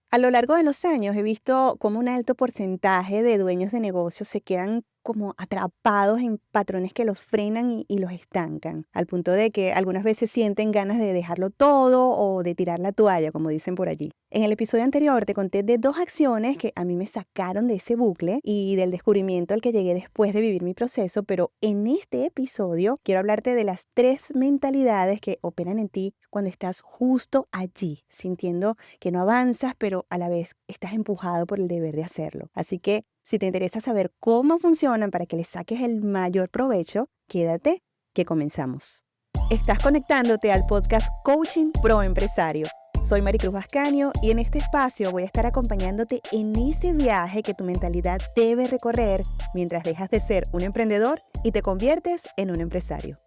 A lo largo de los años he visto cómo un alto porcentaje de dueños de negocios se quedan como atrapados en patrones que los frenan y los estancan, al punto de que algunas veces sienten ganas de dejarlo todo o de tirar la toalla, como dicen por allí. En el episodio anterior te conté de dos acciones que a mí me sacaron de ese bucle y del descubrimiento al que llegué después de vivir mi proceso, pero en este episodio quiero hablarte de las tres mentalidades que operan en ti cuando estás justo allí, sintiendo que no avanzas, pero a la vez estás empujado por el deber de hacerlo. Así que si te interesa saber cómo funcionan para que les saques el mayor provecho, quédate que comenzamos. Estás conectándote al podcast Coaching Pro Empresario. Soy Maricruz Ascanio y en este espacio voy a estar acompañándote en ese viaje que tu mentalidad debe recorrer mientras dejas de ser un emprendedor y te conviertes en un empresario.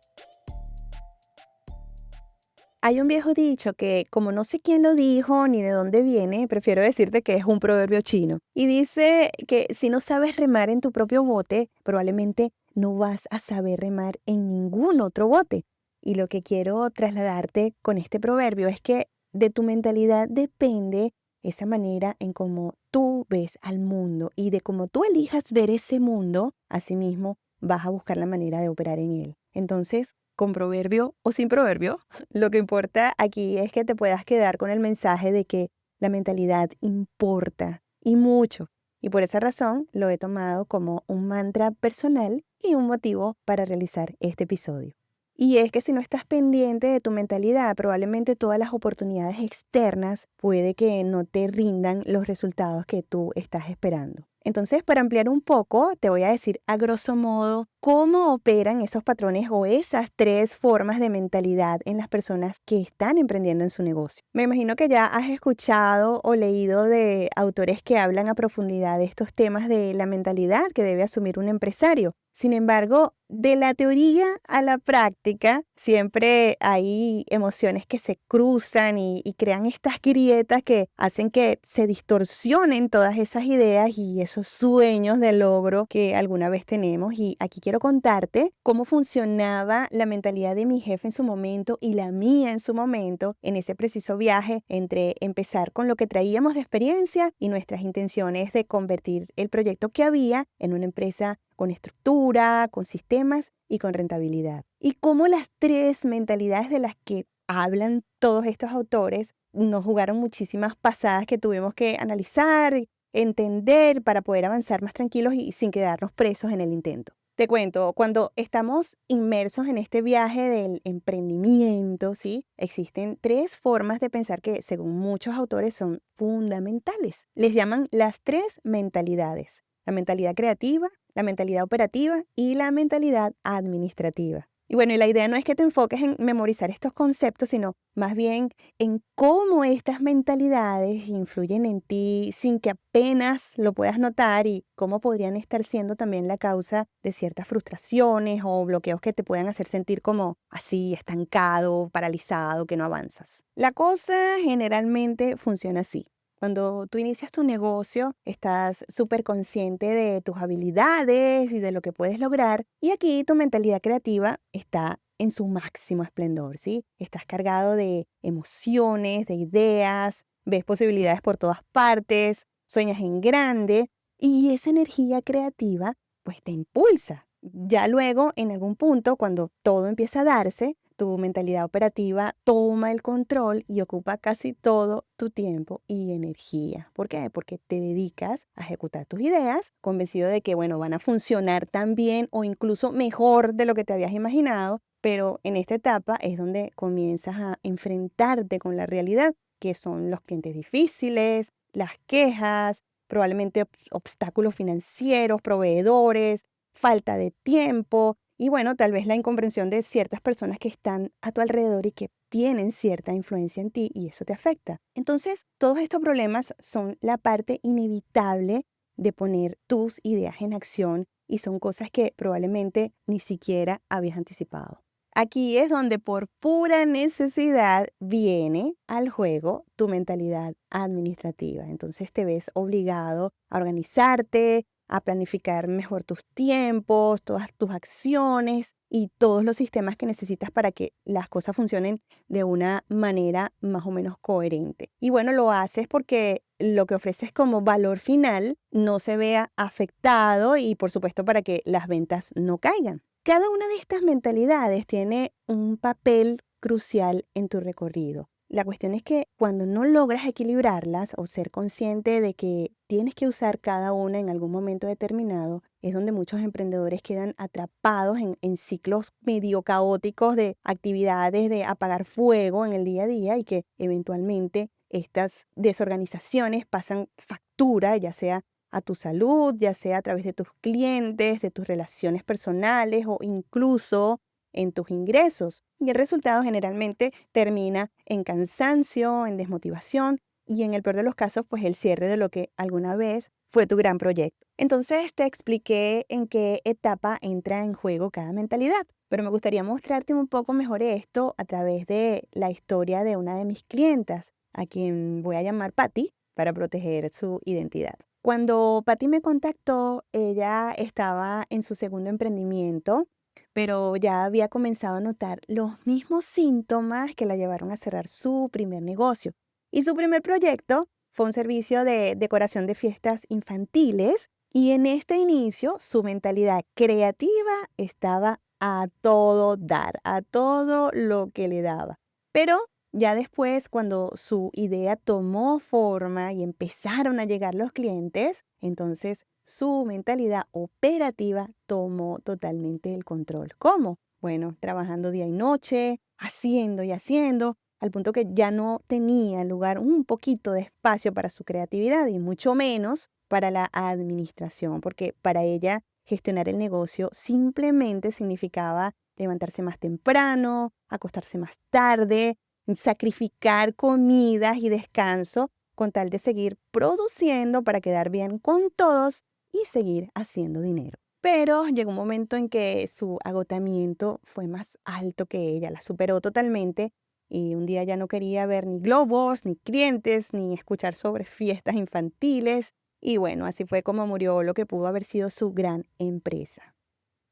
Hay un viejo dicho que, como no sé quién lo dijo ni de dónde viene, prefiero decirte que es un proverbio chino. Y dice que si no sabes remar en tu propio bote, probablemente no vas a saber remar en ningún otro bote. Y lo que quiero trasladarte con este proverbio es que de tu mentalidad depende esa manera en cómo tú ves al mundo y de cómo tú elijas ver ese mundo, asimismo vas a buscar la manera de operar en él. Entonces, con proverbio o sin proverbio, lo que importa aquí es que te puedas quedar con el mensaje de que la mentalidad importa y mucho. Y por esa razón lo he tomado como un mantra personal y un motivo para realizar este episodio. Y es que si no estás pendiente de tu mentalidad, probablemente todas las oportunidades externas puede que no te rindan los resultados que tú estás esperando. Entonces, para ampliar un poco, te voy a decir a grosso modo cómo operan esos patrones o esas tres formas de mentalidad en las personas que están emprendiendo en su negocio. Me imagino que ya has escuchado o leído de autores que hablan a profundidad de estos temas de la mentalidad que debe asumir un empresario. Sin embargo, de la teoría a la práctica, siempre hay emociones que se cruzan y crean estas grietas que hacen que se distorsionen todas esas ideas y esos sueños de logro que alguna vez tenemos. Y aquí quiero contarte cómo funcionaba la mentalidad de mi jefe en su momento y la mía en su momento en ese preciso viaje entre empezar con lo que traíamos de experiencia y nuestras intenciones de convertir el proyecto que había en una empresa con estructura, con sistemas y con rentabilidad. Y cómo las tres mentalidades de las que hablan todos estos autores nos jugaron muchísimas pasadas que tuvimos que analizar, entender para poder avanzar más tranquilos y sin quedarnos presos en el intento. Te cuento, cuando estamos inmersos en este viaje del emprendimiento, ¿sí? Existen tres formas de pensar que, según muchos autores, son fundamentales. Les llaman las tres mentalidades: la mentalidad creativa, la mentalidad operativa y la mentalidad administrativa. Y bueno, y la idea no es que te enfoques en memorizar estos conceptos, sino más bien en cómo estas mentalidades influyen en ti sin que apenas lo puedas notar y cómo podrían estar siendo también la causa de ciertas frustraciones o bloqueos que te puedan hacer sentir como así, estancado, paralizado, que no avanzas. La cosa generalmente funciona así. Cuando tú inicias tu negocio, estás súper consciente de tus habilidades y de lo que puedes lograr. Y aquí tu mentalidad creativa está en su máximo esplendor, ¿sí? Estás cargado de emociones, de ideas, ves posibilidades por todas partes, sueñas en grande y esa energía creativa pues te impulsa. Ya luego, en algún punto, cuando todo empieza a darse, tu mentalidad operativa toma el control y ocupa casi todo tu tiempo y energía. ¿Por qué? Porque te dedicas a ejecutar tus ideas, convencido de que, bueno, van a funcionar tan bien o incluso mejor de lo que te habías imaginado, pero en esta etapa es donde comienzas a enfrentarte con la realidad, que son los clientes difíciles, las quejas, probablemente obstáculos financieros, proveedores, falta de tiempo y bueno, tal vez la incomprensión de ciertas personas que están a tu alrededor y que tienen cierta influencia en ti y eso te afecta. Entonces, todos estos problemas son la parte inevitable de poner tus ideas en acción y son cosas que probablemente ni siquiera habías anticipado. Aquí es donde por pura necesidad viene al juego tu mentalidad administrativa. Entonces te ves obligado a organizarte, a planificar mejor tus tiempos, todas tus acciones y todos los sistemas que necesitas para que las cosas funcionen de una manera más o menos coherente. Y bueno, lo haces porque lo que ofreces como valor final no se vea afectado y por supuesto para que las ventas no caigan. Cada una de estas mentalidades tiene un papel crucial en tu recorrido. La cuestión es que cuando no logras equilibrarlas o ser consciente de que tienes que usar cada una en algún momento determinado, es donde muchos emprendedores quedan atrapados en ciclos medio caóticos de actividades de apagar fuego en el día a día y que eventualmente estas desorganizaciones pasan factura, ya sea a tu salud, ya sea a través de tus clientes, de tus relaciones personales o incluso en tus ingresos. Y el resultado generalmente termina en cansancio, en desmotivación y en el peor de los casos, pues el cierre de lo que alguna vez fue tu gran proyecto. Entonces te expliqué en qué etapa entra en juego cada mentalidad, pero me gustaría mostrarte un poco mejor esto a través de la historia de una de mis clientas, a quien voy a llamar Patty para proteger su identidad. Cuando Patty me contactó, ella estaba en su segundo emprendimiento, pero ya había comenzado a notar los mismos síntomas que la llevaron a cerrar su primer negocio. Y su primer proyecto fue un servicio de decoración de fiestas infantiles y en este inicio su mentalidad creativa estaba a todo dar, a todo lo que le daba. Pero ya después, cuando su idea tomó forma y empezaron a llegar los clientes, entonces su mentalidad operativa tomó totalmente el control. ¿Cómo? Bueno, trabajando día y noche, haciendo y haciendo, al punto que ya no tenía lugar un poquito de espacio para su creatividad y mucho menos para la administración, porque para ella gestionar el negocio simplemente significaba levantarse más temprano, acostarse más tarde, sacrificar comidas y descanso con tal de seguir produciendo para quedar bien con todos y seguir haciendo dinero. Pero llegó un momento en que su agotamiento fue más alto que ella, la superó totalmente y un día ya no quería ver ni globos, ni clientes, ni escuchar sobre fiestas infantiles. Y bueno, así fue como murió lo que pudo haber sido su gran empresa.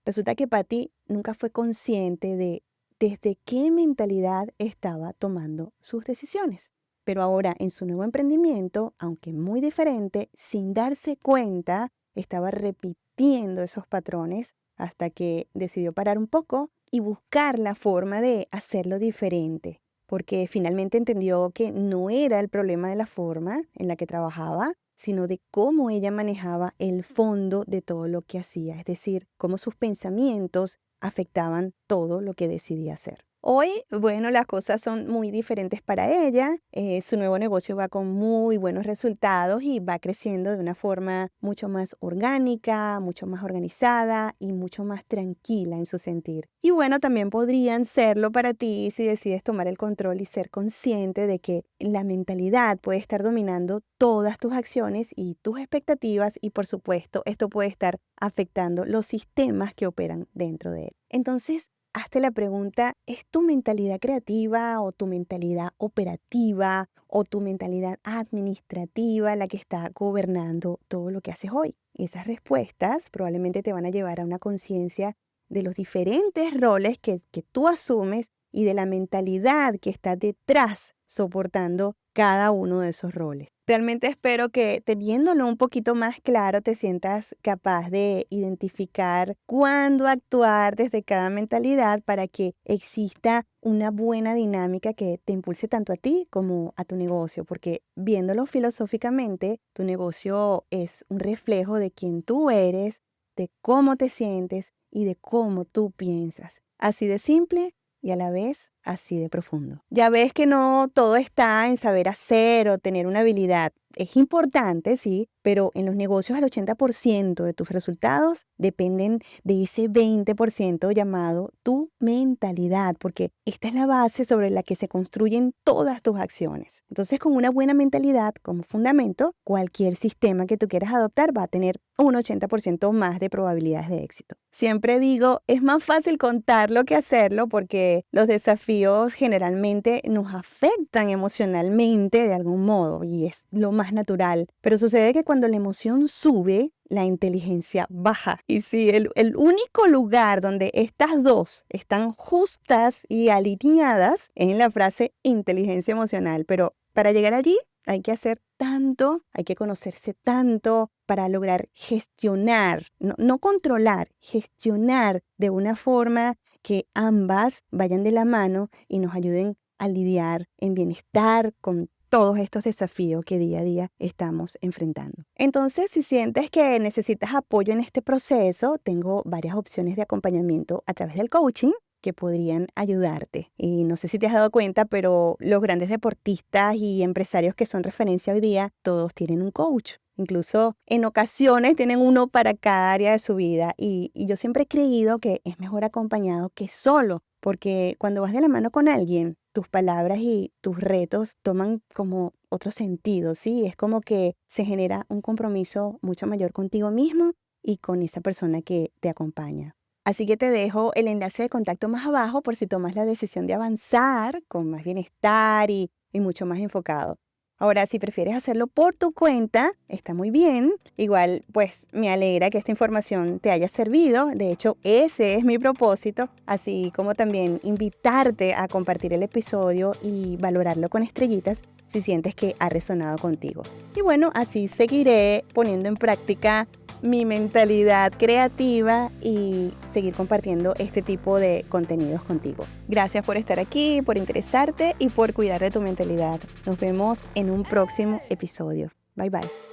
Resulta que Patty nunca fue consciente de desde qué mentalidad estaba tomando sus decisiones. Pero ahora en su nuevo emprendimiento, aunque muy diferente, sin darse cuenta, estaba repitiendo esos patrones hasta que decidió parar un poco y buscar la forma de hacerlo diferente, porque finalmente entendió que no era el problema de la forma en la que trabajaba, sino de cómo ella manejaba el fondo de todo lo que hacía, es decir, cómo sus pensamientos afectaban todo lo que decidía hacer. Hoy, bueno, las cosas son muy diferentes para ella. Su nuevo negocio va con muy buenos resultados y va creciendo de una forma mucho más orgánica, mucho más organizada y mucho más tranquila en su sentir. Y bueno, también podrían serlo para ti si decides tomar el control y ser consciente de que la mentalidad puede estar dominando todas tus acciones y tus expectativas y por supuesto esto puede estar afectando los sistemas que operan dentro de él. Entonces, hazte la pregunta, ¿es tu mentalidad creativa o tu mentalidad operativa o tu mentalidad administrativa la que está gobernando todo lo que haces hoy? Esas respuestas probablemente te van a llevar a una conciencia de los diferentes roles que tú asumes y de la mentalidad que está detrás soportando cada uno de esos roles. Realmente espero que teniéndolo un poquito más claro te sientas capaz de identificar cuándo actuar desde cada mentalidad para que exista una buena dinámica que te impulse tanto a ti como a tu negocio, porque viéndolo filosóficamente, tu negocio es un reflejo de quién tú eres, de cómo te sientes y de cómo tú piensas. Así de simple y a la vez así de profundo. Ya ves que no todo está en saber hacer o tener una habilidad. Es importante, sí, pero en los negocios el 80% de tus resultados dependen de ese 20% llamado tu mentalidad, porque esta es la base sobre la que se construyen todas tus acciones. Entonces, con una buena mentalidad como fundamento, cualquier sistema que tú quieras adoptar va a tener un 80% más de probabilidades de éxito. Siempre digo, es más fácil contarlo que hacerlo porque los desafíos desafíos generalmente nos afectan emocionalmente de algún modo y es lo más natural. Pero sucede que cuando la emoción sube, la inteligencia baja. Y sí, el único lugar donde estas dos están justas y alineadas es en la frase inteligencia emocional. Pero para llegar allí hay que hacer tanto, hay que conocerse tanto para lograr gestionar, no controlar, gestionar de una forma que ambas vayan de la mano y nos ayuden a lidiar en bienestar con todos estos desafíos que día a día estamos enfrentando. Entonces, si sientes que necesitas apoyo en este proceso, tengo varias opciones de acompañamiento a través del coaching que podrían ayudarte. Y no sé si te has dado cuenta, pero los grandes deportistas y empresarios que son referencia hoy día, todos tienen un coach. Incluso en ocasiones tienen uno para cada área de su vida. Y yo siempre he creído que es mejor acompañado que solo, porque cuando vas de la mano con alguien, tus palabras y tus retos toman como otro sentido, ¿sí? Es como que se genera un compromiso mucho mayor contigo mismo y con esa persona que te acompaña. Así que te dejo el enlace de contacto más abajo por si tomas la decisión de avanzar con más bienestar y mucho más enfocado. Ahora, si prefieres hacerlo por tu cuenta, está muy bien. Igual, pues me alegra que esta información te haya servido. De hecho, ese es mi propósito, así como también invitarte a compartir el episodio y valorarlo con estrellitas si sientes que ha resonado contigo. Y bueno, así seguiré poniendo en práctica mi mentalidad creativa y seguir compartiendo este tipo de contenidos contigo. Gracias por estar aquí, por interesarte y por cuidar de tu mentalidad. Nos vemos en un próximo episodio. Bye bye.